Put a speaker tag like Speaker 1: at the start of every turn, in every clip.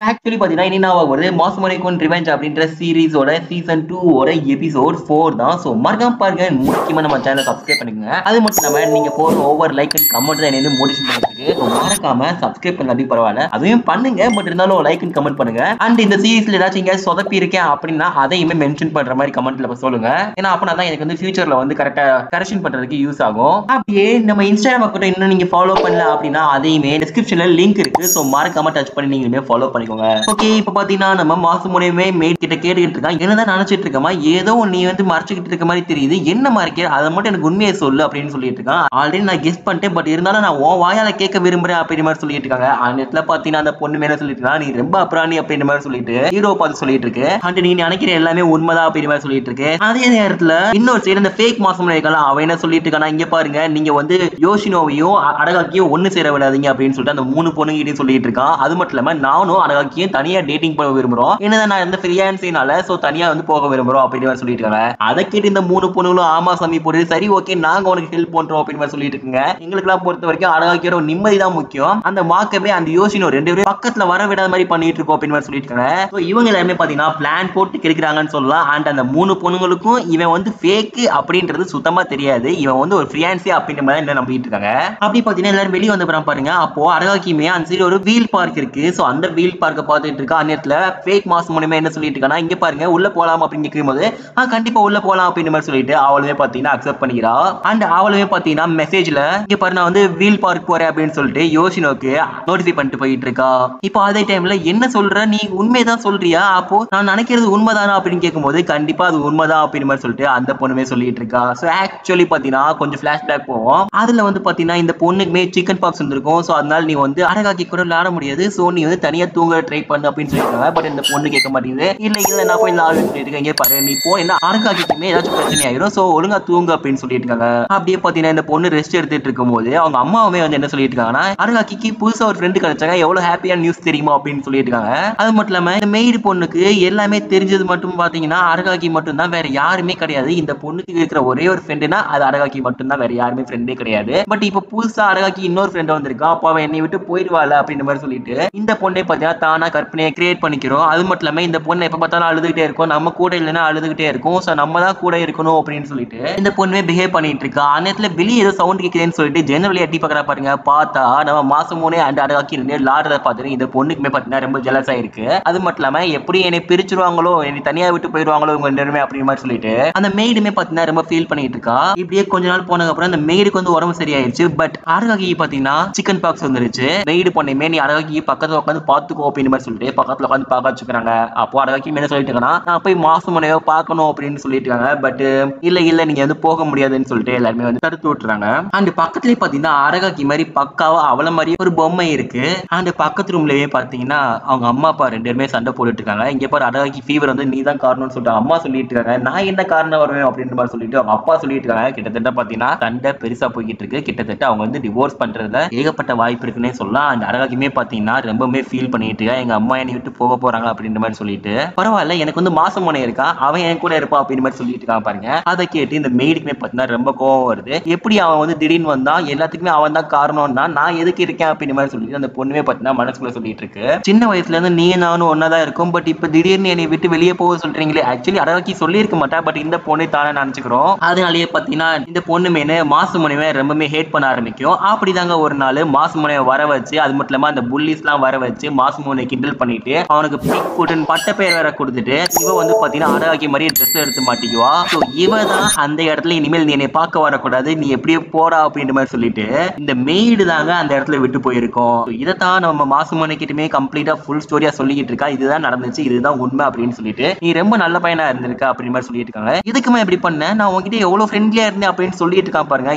Speaker 1: Actually பார்த்தீங்கன்னா, இனி நான் ஒரு மாசுமலைக்கும் ரிவெஞ்ச் அப்படின்ற சீரிஸோட சீசன் 2 ஓட எபிசோட் 4 தான். ஸோ மறக்காம பாருங்க. முக்கியமா நம்ம சேனலை சப்ஸ்கிரைப் பண்ணிக்கோங்க. அது மட்டும் இல்லாம நீங்க போற ஓவர் லைக் அண்ட் கமெண்ட் தான் என்ன மோட்டிவேஷன் பண்ணிட்டு இருக்கு. ஸோ மறக்காம சப்ஸ்கிரைப் பண்ணாட்டி பரவாயில்ல. அதையும் பண்ணுங்க. பட் இருந்தாலும் லைக் அண்ட் கமெண்ட் பண்ணுங்க. அண்ட் இந்த சீரிஸ்ல ஏதாச்சும் இங்க சொதப்பி இருக்கேன் அப்படின்னா அதையுமே மென்ஷன் பண்ற மாதிரி கமெண்ட்ல சொல்லுங்க. ஏன்னா அப்பனா தான் எனக்கு வந்து ஃபியூச்சர்ல வந்து கரெக்டா கரெக்ஷன் பண்றதுக்கு யூஸ் ஆகும். அப்படியே நம்ம இன்ஸ்டாகிராம் அக்கௌண்ட் இன்னும் நீங்க ஃபாலோ பண்ணல அப்படின்னா அதையுமே டிஸ்கிரிப்ஷன்ல லிங்க் இருக்கு. ஸோ மறக்காம டச் பண்ணி நீங்களுமே ஃபாலோ பண்ணிக்கோங்க. ஓகே, இப்ப பாத்தீங்கன்னா நம்ம மாசு முனையுமே மேட் கிட்ட கேட்டுக்கிட்டு இருக்கான். என்னதான் நினைச்சிட்டு இருக்கமா, ஏதோ நீ வந்து மறைச்சிக்கிட்டு இருக்க மாதிரி தெரியுது, என்ன மறைக்க, அதை மட்டும் எனக்கு உண்மையை சொல்லு அப்படின்னு சொல்லிட்டு இருக்கான். ஆல்ரெடி நான் கெஸ் பண்ணிட்டேன், பட் இருந்தாலும் நான் உன் வாயால கேட்க விரும்புறேன் அப்படின்ற மாதிரி சொல்லிட்டு இருக்காங்க. அந்த இடத்துல பாத்தீங்கன்னா அந்த பொண்ணு மேல சொல்லிட்டு இருக்கா, நீ ரொம்ப அப்புறாணி அப்படின்ற மாதிரி சொல்லிட்டு ஹீரோ பார்த்து சொல்லிட்டு இருக்கு. அண்ட் நீ நினைக்கிற எல்லாமே உண்மைதான் அப்படின்ற மாதிரி சொல்லிட்டு இருக்கு. அதே நேரத்துல இன்னொரு சைடு இந்த ஃபேக் மாசு முனைக்கலாம் அவன் என்ன சொல்லிட்டு இருக்கானா, இங்க பாருங்க நீங்க வந்து யோஷினோவையும் அடகாக்கியும் ஒண்ணு சேர விடாதீங்க அப்படின்னு சொல்லிட்டு அந்த 3 பொண்ணுகிட்டையும் சொல்லிட்டு இருக்கான். அது மட்டும் இல்லாம நானும் அடகாக்கியும் தனியா டேட்டிங் போக விரும்புறோம், என்னதான் நான் இந்த ஃப்ரீயான்சினால சோ தனியா வந்து போக விரும்புறோம் அப்படின்னு சொல்லிட்டு இருக்காங்க. அதை கேட்டு இந்த 3 பொண்ணுகளும் ஆமா சாமி போடு, சரி ஓகே நாங்க உனக்கு ஹெல்ப் பண்றோம் அப்படின்னு சொல்லிட்டு இருக்குங்க. எங்களுக்கு எல்லாம் பொறுத்த வரைக்கும் அடகாக்கியோட நிம்மதி தான் முக்கியம், அந்த மாக்கவே அந்த யோசினோ 2 பேரும் பக்கத்துல வர விடாத மாதிரி பண்ணிட்டு இருக்கோம் அப்படின்னு சொல்லிட்டு இருக்காங்க. இவங்க எல்லாமே பாத்தீங்கன்னா பிளான் போட்டு கிடைக்கிறாங்கன்னு சொல்லலாம். அண்ட் அந்த 3 பொண்ணுங்களுக்கும் இவன் வந்து ஃபேக் அப்படின்றது சுத்தமா தெரியாது, இவன் வந்து ஒரு ஃப்ரீயான்சி அப்படின்ற மாதிரி என்ன நம்பிட்டு இருக்காங்க. அப்படி பாத்தீங்கன்னா எல்லாரும் வெளியே வந்து பாருங்க. அப்போ அடகாக்கியுமே அந்த சைடு ஒரு வீல் பார்க் இருக்கு. சோ அந்த வீல் பார்க்க பார்த்துட்டு இருக்கா. அந்த இடத்துல ஃபேக் மாஸ் மூலமா என்ன சொல்லிட்டு இருக்கானா, இங்க பாருங்க உள்ள போலாம் அப்படின்னு கேட்கும்போது கண்டிப்பா உள்ள போலாம் அப்படின்ற மாதிரி சொல்லிட்டு அவளுமே பாத்தீங்கன்னா அக்செப்ட் பண்ணிக்கிறா. அண்ட் அவளுமே பாத்தீங்கன்னா மெசேஜ்ல இங்க பாரு நான் வந்து வீல் பார்க் போறேன் அப்படின்னு சொல்லிட்டு யோசினோக்கு நோட்டிஃபை பண்ணிட்டு போயிட்டு இருக்கா. இப்போ அதே டைம்ல என்ன சொல்ற, நீ உண்மைதான் சொல்றியா, அப்போ நான் நினைக்கிறது உண்மைதானா அப்படின்னு கேட்கும்போது கண்டிப்பா அது உண்மைதான் அப்படின்ற மாதிரி சொல்லிட்டு அந்த பொண்ணுமே சொல்லிட்டு இருக்கா. சோ ஆக்சுவலி பாத்தீங்கன்னா கொஞ்சம் பிளாஷ்பேக் போவோம். அதுல வந்து பாத்தீங்கன்னா இந்த பொண்ணுக்குமே சிக்கன் பாக்ஸ் வந்திருக்கும். சோ அதனால நீ வந்து அடகாக்கி கூட விளையாட முடியாது, சோ நீ வந்து தனியா தூங்க ட்ரை பண்ணு அப்படின்னு சொல்லிருக்காங்க. பட் இந்த பொண்ணு கேட்க மாட்டேங்குது. இல்ல இல்ல நான் போய் லால் இருக்கேன், இங்க பாரு நீ போ, என்ன அடகாக்கிக்குமே ஏதாச்சும் பிரச்சனை ஆயிரும், சோ ஒழுங்கா தூங்கு அப்படின்னு சொல்லிட்டு இருக்காங்க. அப்படியே பாத்தீங்கன்னா இந்த பொண்ணு ரெஸ்ட் எடுத்துட்டு இருக்கும் போது அவங்க அம்மாவுமே வந்து என்ன சொல்லிட்டு இருக்காங்கன்னா, அடகாக்கிக்கு புதுசா ஒரு ஃப்ரெண்டு கிடைச்சாங்க, எவ்வளவு ஹாப்பியான நியூஸ் தெரியுமா அப்படின்னு சொல்லிட்டு இருக்காங்க. அது மட்டும் இல்லாம இந்த மெய்டு பொண்ணுக்கு எல்லாமே தெரிஞ்சது மட்டும் பாத்தீங்கன்னா அடகாக்கி மட்டும் தான், வேற யாருமே கிடையாது. இந்த பொண்ணுக்கு இருக்கிற ஒரே ஒரு ஃப்ரெண்டுனா அது அடகாக்கி மட்டும் தான், வேற யாருமே ஃப்ரெண்டே கிடையாது. பட் இப்ப புதுசா அடகாக்கி இன்னொரு ஃப்ரெண்ட் வந்திருக்கா, அப்ப அவன் என்னை விட்டு போயிடுவாள் அப்படின்ற மாதிரி சொல்லிட்டு இந்த பொண்ணை பார்த்தீங்கன்னா தானா கற்பனையை கிரியேட் பண்ணிக்கிறோம். அது மட்டும் இல்லாம இந்த பொண்ணை எப்ப பார்த்தாலும் அழுதுகிட்டே இருக்கும், நம்ம கூட இல்லைன்னா அழுதுகிட்டே இருக்கும், சோ நம்ம தான் கூட இருக்கணும் அப்படின்னு சொல்லிட்டு இந்த பொண்ணுமே பிஹேவ் பண்ணிட்டு இருக்கா. அந்த நேரத்துல வெளியே ஏதோ சவுண்ட் கேட்குதுன்னு சொல்லிட்டு ஜெனரலி எட்டி பார்க்கறா பாருங்க. பார்த்தா நம்ம மாசமோனே அண்ட் அடகாக்கி ரெண்டு லாடுறத பார்த்துட்டு இந்த பொண்ணுக்குமே பார்த்தீங்கன்னா ரொம்ப ஜெலஸ் ஆயிருக்கு. அது மட்டும் இல்லாம எப்படி என்னை பிரிச்சிருவாங்களோ, என்னை தனியா விட்டு போயிடுவாங்களோ உங்க ரெண்டுமே அப்படின்ற மாதிரி சொல்லிட்டு அந்த மெய்டுமே பார்த்தீங்கன்னா ரொம்ப ஃபீல் பண்ணிட்டு இருக்கா. இப்படியே கொஞ்ச நாள் போனதுக்கு அப்புறம் அந்த மெய்டுக்கு வந்து உடம்பு சரியாயிருச்சு. பட் அடகாக்கி பார்த்தீங்கன்னா சிக்கன் பாக்ஸ் வந்துருச்சு. மெய்டு பொண்ணுமே நீ அடகாக்கி பக்கத்துல உட்காந்து பாத்துக்கோ அப்படின்னு மாதிரி சொல்லிட்டு பக்கத்துல உட்காந்து பார்க்க வச்சுக்கிறாங்க. அப்போ அடகாக்கி என்ன சொல்லிட்டு இருக்காங்கன்னா, நான் போய் மாசு முனையோ பார்க்கணும் அப்படின்னு சொல்லிட்டு இருக்காங்க. பட் இல்ல இல்ல நீங்க வந்து போக முடியாதுன்னு சொல்லிட்டு எல்லாருமே வந்து தடுத்து விட்டுறாங்க. அண்ட் பக்கத்துலயே பாத்தீங்கன்னா அடகாக்கி மாதிரி பக்காவா அவள மாதிரி ஒரு பொம்மை இருக்கு. அண்ட் பக்கத்து ரூம்லயே பாத்தீங்கன்னா அவங்க அம்மா அப்பா 2 பேருமே சண்டை போட்டுட்டு இருக்காங்க. இங்க பாரு அடகாக்கி ஃபீவர் வந்து நீ தான் காரணம்னு சொல்லிட்டு அம்மா சொல்லிட்டு இருக்காங்க. நான் என்ன காரணம் வருவேன் அப்படின்ற மாதிரி சொல்லிட்டு அவங்க அப்பா சொல்லிட்டு இருக்காங்க. கிட்டத்தட்ட பாத்தீங்கன்னா சண்டை பெருசா போய்கிட்டு இருக்கு. கிட்டத்தட்ட அவங்க வந்து டிவோர்ஸ் பண்றதுல ஏகப்பட்ட வாய்ப்பு இருக்குன்னே சொல்லலாம். அந்த அடகாக்கியுமே பாத்தீங்கன்னா ரொம்பவே ஃபீல் பண்ணிட்டு இருக்கா. எங்க அம்மா என்னை விட்டு போக போறாங்க அப்படின்ற மாதிரி சொல்லிட்டு பரவாயில்ல எனக்கு வந்து மாசம் முனை இருக்கா, அவன் என் கூட இருப்பான் அப்படின்ற மாதிரி சொல்லிட்டு இருக்கான் பாருங்க. அதை கேட்டு இந்த மெய்டுக்குமே பாத்தீங்கன்னா ரொம்ப கோவம் வருது. எப்படி அவன் வந்து திடீர்னு வந்தா, எல்லாத்துக்குமே அவன் தான் காரணம்னா நான் எதுக்கு இருக்கேன் அப்படின்ற மாதிரி சொல்லிட்டு அந்த பொண்ணுமே பாத்தீங்கன்னா மனசுக்குள்ள சொல்லிட்டு இருக்கு. சின்ன வயசுல இருந்து நீ நானும் ஒன்னதான் இருக்கும், பட் இப்ப திடீர்னு என்னை விட்டு வெளியே போக சொல்றீங்களே. ஆக்சுவலி அடகாக்கி சொல்லி இருக்க மாட்டா, பட் இந்த பொண்ணை தானே நினைச்சுக்கிறோம். அதனாலேயே பாத்தீங்கன்னா இந்த பொண்ணு மேல மாசு முனைவை ரொம்பவே ஹேட் பண்ண ஆரம்பிக்கும். அப்படிதாங்க ஒரு நாள் மாசு முனைவை வர வச்சு, அது மட்டும் இல்லாம அந்த புல்லிஸ் எல்லாம் வர வச்சு மாசு முனை கிண்டல் பண்ணிட்டு அவனுக்கு பிக் ஃபுட்னு பட்ட பேர் வேற கொடுத்துட்டு இவ வந்து பாத்தீங்கன்னா அடகாக்கி மாதிரி ட்ரெஸ் எடுத்து மாட்டிக்குவா. சோ இவ தான் அந்த இடத்துல இனிமேல் நீ என்னை பார்க்க வரக்கூடாது, நீ எப்படியே போடா அப்படின்ற மாதிரி சொல்லிட்டு இந்த மெய்டு தாங்க அந்த இடத்துல விட்டு போயிருக்கோம். இதைத்தான் நம்ம மாசுமனை கிட்டமே கம்ப்ளீட்டா ஃபுல் ஸ்டோரியா சொல்லிக்கிட்டு இருக்கா. இதுதான் நடந்துச்சு, இதுதான் உண்மை அப்படின்னு சொல்லிட்டு நீ ரொம்ப நல்ல பையனா இருந்திருக்க அப்படின்னு மாதிரி சொல்லிட்டு இருக்காங்க. இதுக்குமே எப்படி பண்ண, நான் உங்ககிட்ட எவ்வளவு ஃப்ரெண்ட்லியா இருந்தேன் அப்படின்னு சொல்லிட்டு இருக்கான் பாருங்க.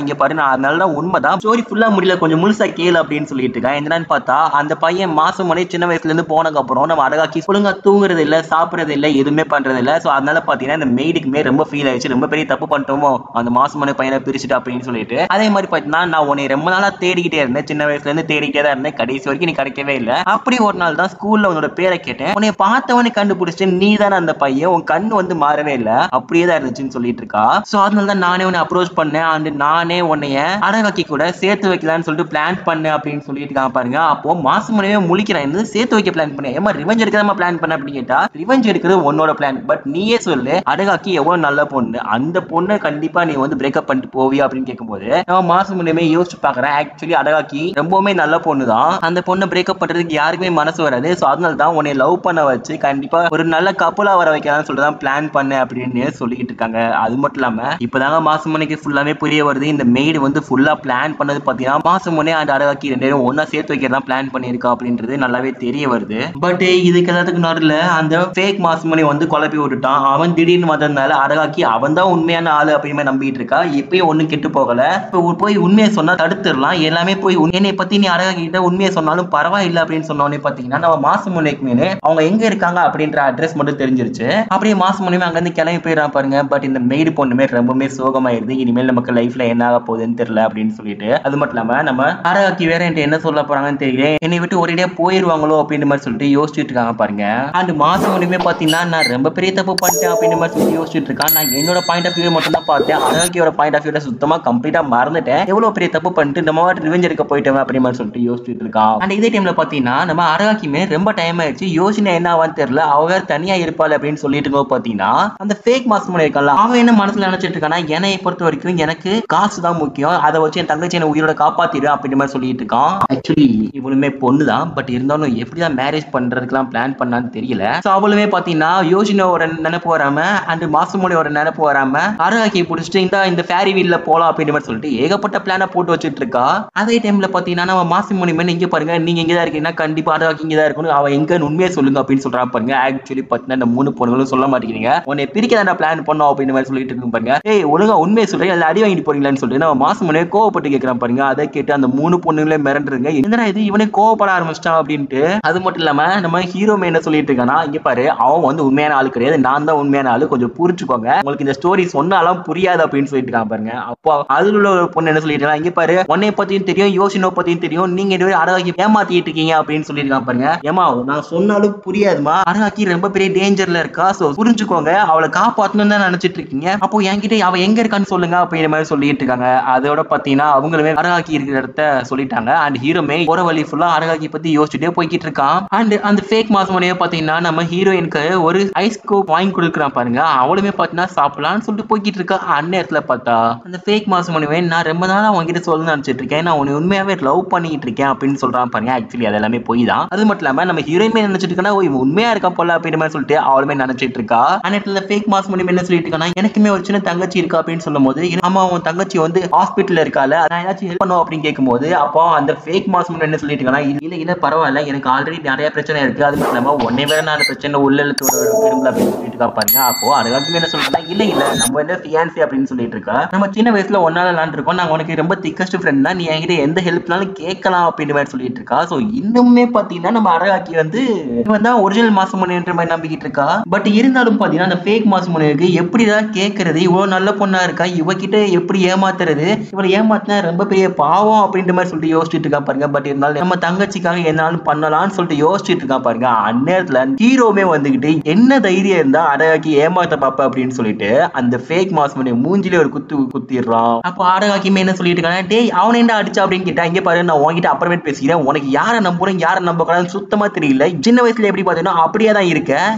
Speaker 1: இங்க பாரு நான் அதனால தான் உண்மைதான், ஸ்டோரி ஃபுல்லா முடியல, கொஞ்சம் முழுசா கேளு அப்படின்னு சொல்லிட்டு இருக்கேன். என்னன்னு பார்த்தா அந்த பையன் மாசுமனை சின்ன வயசுல இருந்து போனதுக்கு அப்புறம் நம்ம அடகாக்கி ஒழுங்கா தூங்குறது இல்ல, சாப்பிடுறது இல்ல, எதுவுமே பண்றது இல்ல. சோ அதனால பாத்தீங்கன்னா இந்த மெய்டுக்குமே ரொம்ப ஃபீல் ஆயிடுச்சு, ரொம்ப பெரிய தப்பு பண்ணிட்டோமோ அந்த மாசுமனை பையனை பிரிச்சுட்டு அப்படின்னு சொல்லிட்டு. அதே மாதிரி பாத்தீங்கன்னா நான் உன்னை ரொம்ப நாளா தேடிக்கிட்டே இருந்தேன், சின்ன வயசுல இருந்து தேடிக்கிட்டே தான் இருந்தேன், கடைசி வரைக்கும் நீ கிடைக்கவே இல்லை. அப்படி ஒரு நாள் தான் ஸ்கூல்ல உன்னோட பேரை கேட்டேன், உன்னை பார்த்தவனே கண்டுபிடிச்சிட்டு நீ தானே அந்த பையன், உன் கண்ணு வந்து மாறவே இல்லை, அப்படியே தான் இருந்துச்சுன்னு சொல்லிட்டு இருக்கா. சோ அதனால தான் நானே உன்னை அப்ரோச் பண்ணேன், அண்ட் நானே உன்னைய அடகாக்கி கூட சேர்த்து வைக்கலாம்னு சொல்லிட்டு பிளான் பண்ணேன் அப்படின்னு சொல்லிட்டு இருக்கான் பாருங்க. அப்போ மாசுமனையே முழிக்கிறான், சேர்த்து சேர்த்து வைக்க பிளான் பண்ண. ஏமா ரிவெஞ்ச் எடுக்க பிளான் பண்ண அப்படின்னு கேட்டா, ரிவெஞ்ச் எடுக்கிறது உன்னோட பிளான். பட் நீயே சொல்லு, அடகாக்கி எவ்வளவு நல்ல பொண்ணு, அந்த பொண்ணை கண்டிப்பா நீ வந்து பிரேக்அப் பண்ணிட்டு போவியா அப்படின்னு கேட்கும்போது நம்ம மாசம் முன்னே யோசிச்சு பாக்குறேன். ஆக்சுவலி அடகாக்கி ரொம்பவுமே நல்ல பொண்ணு தான். அந்த பொண்ணை பிரேக்அப் பண்றதுக்கு யாருக்குமே மனசு வராது. சோ அதனால தான் உன்னை லவ் பண்ண வச்சு கண்டிப்பா ஒரு நல்ல கப்பலா வர வைக்கலாம்னு சொல்லிட்டு பிளான் பண்ண அப்படின்னு சொல்லிட்டு இருக்காங்க. அது மட்டும் இல்லாம இப்பதாங்க மாசம் முன்னைக்கு ஃபுல்லாவே புரிய வருது, இந்த மெய்டு வந்து ஃபுல்லா பிளான் பண்ணது பாத்தீங்கன்னா மாசம் முன்னே அந்த அடகாக்கி ரெண்டு பேரும் ஒன்னா சேர்த்து வைக்கிறதா பிளான் பண்ணிருக்கா அப்படின்றது நல்லாவே தெரிய வருது. பட் இதுக்கு எல்லாத்துக்கு நடுவில் அந்த ஃபேக் மாசுமணி வந்து குழப்பி விட்டுட்டான். அவன் திடீர்னு வந்ததுனால அடகாக்கி அவன் தான் உண்மையான ஆளு அப்படின்னு நம்பிட்டு இருக்கா. எப்பயும் ஒண்ணும் கெட்டு போகல. இப்போ போய் உண்மையை சொன்னா தடுத்துடலாம். எல்லாமே போய் என்னை பத்தி நீ அடகாக்கி கிட்ட உண்மையை சொன்னாலும் பரவாயில்லை அப்படின்னு சொன்னோடனே பாத்தீங்கன்னா நம்ம மாசுமணிக்கு மேலே அவங்க எங்க இருக்காங்க அப்படின்ற அட்ரஸ் மட்டும் தெரிஞ்சிருச்சு. அப்படியே மாசுமணியுமே அங்க இருந்து கிளம்பி போயிடறான் பாருங்க. பட் இந்த மெய்டு பொண்ணுமே ரொம்பவே சோகமாயிருது. இனிமேல் நமக்கு லைஃப்ல என்ன ஆக போகுதுன்னு தெரியல அப்படின்னு சொல்லிட்டு. அது மட்டும் இல்லாம நம்ம அடகாக்கி வேற என்ன சொல்ல போறாங்கன்னு தெரியல, என்னை விட்டு ஒரேடியா போயிருவாங்களோ அப்படின்ற மாதிரி சொல்லிட்டு யோசிச்சுட்டு இருக்காங்க பாருங்க. அண்ட் மாசம் ஒண்ணுமே பாத்தீங்கன்னா நான் ரொம்ப பெரிய தப்பு பண்ணிட்டேன் அப்படின்ற மாதிரி சொல்லி யோசிச்சுட்டு இருக்கான். நான் என்னோட பாயிண்ட் ஆஃப் வியூ மட்டும் தான் பார்த்தேன். அடகாக்கியோட பாயிண்ட் ஆஃப் வியூல சுத்தமா கம்ப்ளீட்டா மறந்துட்டேன். எவ்வளவு பெரிய தப்பு பண்ணிட்டு நம்ம ரிவெஞ்ச் எடுக்க போயிட்டேன் அப்படின்ற மாதிரி சொல்லிட்டு யோசிச்சுட்டு இருக்கான். அண்ட் இதே டைம்ல பாத்தீங்கன்னா நம்ம அடகாக்கியுமே ரொம்ப டைம் ஆயிடுச்சு. யோசனை என்ன ஆவான்னு தெரியல, அவங்க தனியா இருப்பாள் அப்படின்னு சொல்லிட்டு இருக்கோம். பாத்தீங்கன்னா அந்த ஃபேக் மாஸ்க் இருக்கான்ல, அவன் என்ன மனசுல நினைச்சிட்டு இருக்கானா, என்னை பொறுத்த வரைக்கும் எனக்கு காசு தான் முக்கியம், அதை வச்சு என் தங்கச்சி என்ன உயிரோட காப்பாத்திடு அப்படின்ற மாதிரி சொல்லிட்டு இருக்கான். ஆக்சுவலி இவளுமே பொண்ணு தான். பட் இருந்தாலும் எப்படிதான் மேரேஜ் பண்றதுக்கெல்லாம் பிளான் பண்ணான்னு தெரியல. சோ அவளுமே பாத்தீங்கன்னா யோசினோட நினைப்பு வராம அண்ட் மாசுமோனியோட நினைப்பு வராம அடகாக்கி பிடிச்சிட்டு இந்த ஃபேரி வீல்ல போலாம் அப்படின்ற மாதிரி சொல்லிட்டு ஏகப்பட்ட பிளான போட்டு வச்சுட்டு இருக்கா. அதே டைம்ல பாத்தீங்கன்னா நம்ம மாசுமோனி மேல இங்க பாருங்க, நீங்க எங்கதான் இருக்கீங்கன்னா கண்டிப்பா அடகாக்கி இங்கதான் இருக்கணும், அவ எங்க உண்மையை சொல்லுங்க அப்படின்னு சொல்றா பாருங்க. ஆக்சுவலி பாத்தீங்கன்னா இந்த 3 பொண்ணுங்களும் சொல்ல மாட்டேங்கிறீங்க, உன்னை பிரிக்க பிளான் பண்ணோம் அப்படின்ற மாதிரி சொல்லிட்டு இருக்கும் பாருங்க. ஏய் ஒழுங்கா உண்மையை சொல்றீங்க, அதுல அடி வாங்கிட்டு போறீங்களான்னு சொல்லிட்டு நம்ம மாசுமோனியை கோவப்பட்டு கேட்கிறான் பாருங்க. அதை கேட்டு அந்த 3 பொண்ணுங்களே மிரண்டுருங்க, என்னடா இது இவனே கோவப்பட ஆரம்பிச்சிட்டான் அப்படின்ட்டு. அது மட்டும் இல்லாம நம்ம ஹீரோமே என்ன சொல்லிட்டு இருக்கானா, இங்க பாரு அவன் வந்து உண்மையான ஆளு கிடையாது, நான் தான் உண்மையான ஆளு, கொஞ்சம் புரிஞ்சுக்கோங்க, உங்களுக்கு இந்த ஸ்டோரி சொன்னாலும் புரியாது அப்படின்னு சொல்லிட்டு இருக்கான் பாருங்க. அப்போ அதுல உள்ள ஒரு பொண்ணு என்ன சொல்லிட்டு இருக்கா, இங்க பாரு உன்னை பத்தியும் தெரியும் யோசினோ பத்தியும் தெரியும், நீங்க அடகாக்கி ஏமாத்திட்டு இருக்கீங்க அப்படின்னு சொல்லியிருக்கான் பாருங்க. ஏமா நான் சொன்னாலும் புரியாதுமா, அடகாக்கி ரொம்ப பெரிய டேஞ்சர்ல இருக்கா, சோ புரிஞ்சுக்கோங்க, அவளை காப்பாத்தணும் தான் நினைச்சிட்டு இருக்கீங்க, அப்போ என்கிட்ட அவ எங்க இருக்கான்னு சொல்லுங்க அப்படிங்கிற மாதிரி சொல்லிட்டு இருக்காங்க. அதோட பாத்தீங்கன்னா அவங்களுமே அடகாக்கி இருக்கிற இடத்த சொல்லிட்டாங்க. அண்ட் ஹீரோமே போற வழி ஃபுல்லா அடகாக்கி பத்தி யோசிச்சுட்டே போய்கிட்டு இருக்கான். அண்ட் அந்த ஃபேக் மாசுமணியை பாத்தீங்கன்னா நம்ம ஹீரோயினுக்கு ஒரு ஐஸ் கோப் வாங்கி கொடுக்குறான் பாருங்க. அவளுமே பாத்தீங்கன்னா சாப்பிடலாம்னு சொல்லிட்டு போய்கிட்டு இருக்கா. அந்நேரத்துல பார்த்தா அந்த ஃபேக் மாசுமணியை நான் ரொம்ப நாளா உங்ககிட்ட சொல்லணும்னு நினைச்சிட்டு இருக்கேன், நான் உன்னை உண்மையாவே லவ் பண்ணிட்டு இருக்கேன் அப்படின்னு சொல்றான் பாருங்க. ஆக்சுவலி அது எல்லாமே போய் தான். அது மட்டும் இல்லாம நம்ம ஹீரோயின்மே நினைச்சிட்டு இருக்கா, உண்மையா இருக்கா போல அப்படின்ற மாதிரி சொல்லிட்டு அவளுமே நினைச்சிட்டு இருக்கா. அந்நேரத்துல ஃபேக் மாசுமணி என்ன சொல்லிட்டு இருக்கானா, எனக்குமே ஒரு சின்ன தங்கச்சி இருக்கா அப்படின்னு சொல்லும் போது, ஆமா உன் தங்கச்சி வந்து ஹாஸ்பிட்டல்ல இருக்கால, நான் ஏதாச்சும் ஹெல்ப் பண்ணுவோம் அப்படின்னு கேட்கும்போது அப்போ அந்த ஃபேக் மாசுமணி என்ன சொல்லிட்டு இருக்கானா, இல்ல பரவாயில்ல, எனக்கு ஆல்ரெடி நிறைய பிரச்சனை இருக்கு, அது மட்டும் இல்லாம ஒன்னே வேற நான் பிரச்சனை உள்ள விரும்பல அப்படின்னு சொல்லிட்டு இருக்கா பாருங்க. அப்போ அடகாக்கி என்ன சொல்றா, இல்ல நம்ம என்ன ஃபியான்சி அப்படின்னு சொல்லிட்டு இருக்கா, நம்ம சின்ன வயசுல ஒன்னால இருக்கோம், நாங்க உனக்கு ரொம்ப திக்கஸ்ட் ஃப்ரெண்ட் தான், நீ என்கிட்ட எந்த ஹெல்ப்னாலும் கேட்கலாம் அப்படின்னு மாதிரி சொல்லிட்டு இருக்கா. சோ இன்னுமே பாத்தீங்கன்னா நம்ம அடகாக்கி வந்து இவன் தான் ஒரிஜினல் மாசுமணின்ற மாதிரி நம்பிக்கிட்டு இருக்கா. பட் இருந்தாலும் பாத்தீங்கன்னா அந்த ஃபேக் மாசுமணிக்கு எப்படிதான் கேட்கறது, இவ்வளவு நல்ல பொண்ணா இருக்கா, இவகிட்ட எப்படி ஏமாத்துறது, இவளை ஏமாத்தினா ரொம்ப பெரிய பாவம் அப்படின்ற மாதிரி சொல்லிட்டு யோசிச்சுட்டு இருக்கா பாருங்க. பட் இருந்தாலும் நம்ம தங்கச்சிக்காக என்னாலும் பண்ணலாம்னு சொல்லிட்டு யோசிச்சுட்டு இருக்கா பாருங்க. அந்நேரத்துல ஹீரோமே வந்துகிட்டு என்ன தைரியம் இருந்தா அடகாக்கி ஏமாத்த பாப்ப அப்படின்னு சொல்லிட்டு அந்த ஃபேக் மாசுமணி மூஞ்சிலே ஒரு குத்திடுறான். அப்போ அடகாக்கியுமே என்ன சொல்லிட்டு இருக்காங்க, டேய் அவனை என்ன அடிச்சா அப்படின்னு கேட்டா, இங்க பாரு நான் உன்கிட்ட அப்புறமேட்டு பேசிக்கிறேன், உனக்கு யாரை நம்புறேன் யாரை நம்ப கூடாதுன்னு சுத்தமா தெரியல, சின்ன வயசுல எப்படி பாத்தீங்கன்னா அப்படியே தான் இருக்க,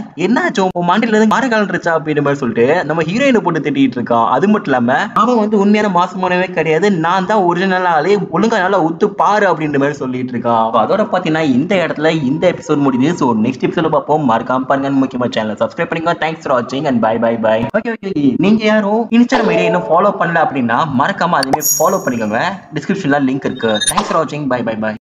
Speaker 1: என்னாச்சும் மண்டில இருந்து மாற கலந்துருச்சா அப்படின்ற மாதிரி சொல்லிட்டு நம்ம ஹீரோயினை போட்டு திட்டிட்டு இருக்கான். அது மட்டும் இல்லாம அவன் வந்து உண்மையான மாசுமானவே கிடையாது, நான் தான் ஒரிஜினல் ஆளே, ஒழுங்கா நல்லா ஒத்து பாரு அப்படின்ற மாதிரி சொல்லிட்டு இருக்கான். அதோட பாத்தீங்கன்னா இந்த இடத்துல இந்த எபிசோட் முடியுது. சோ நெக்ஸ்ட் எபிசோட பார்ப்போம். மறக்காம பாருங்க, முக்கியமா சேனலை சப்ஸ்கிரைப் பண்ணிக்கோங்க. தேங்க்ஸ் ஃபார் வாட்சிங் அண்ட் பை. ஓகே நீங்க யாரும் இன்ஸ்டாகிராம் ஐடியா இன்னும் ஃபாலோ பண்ணல அப்படின்னா மறக்காம அதுமே ஃபாலோ பண்ணிக்கோங்க. டிஸ்கிரிப்ஷன்ல லிங்க் இருக்கு. தேங்க்ஸ் ஃபார் வாட்சிங். பை.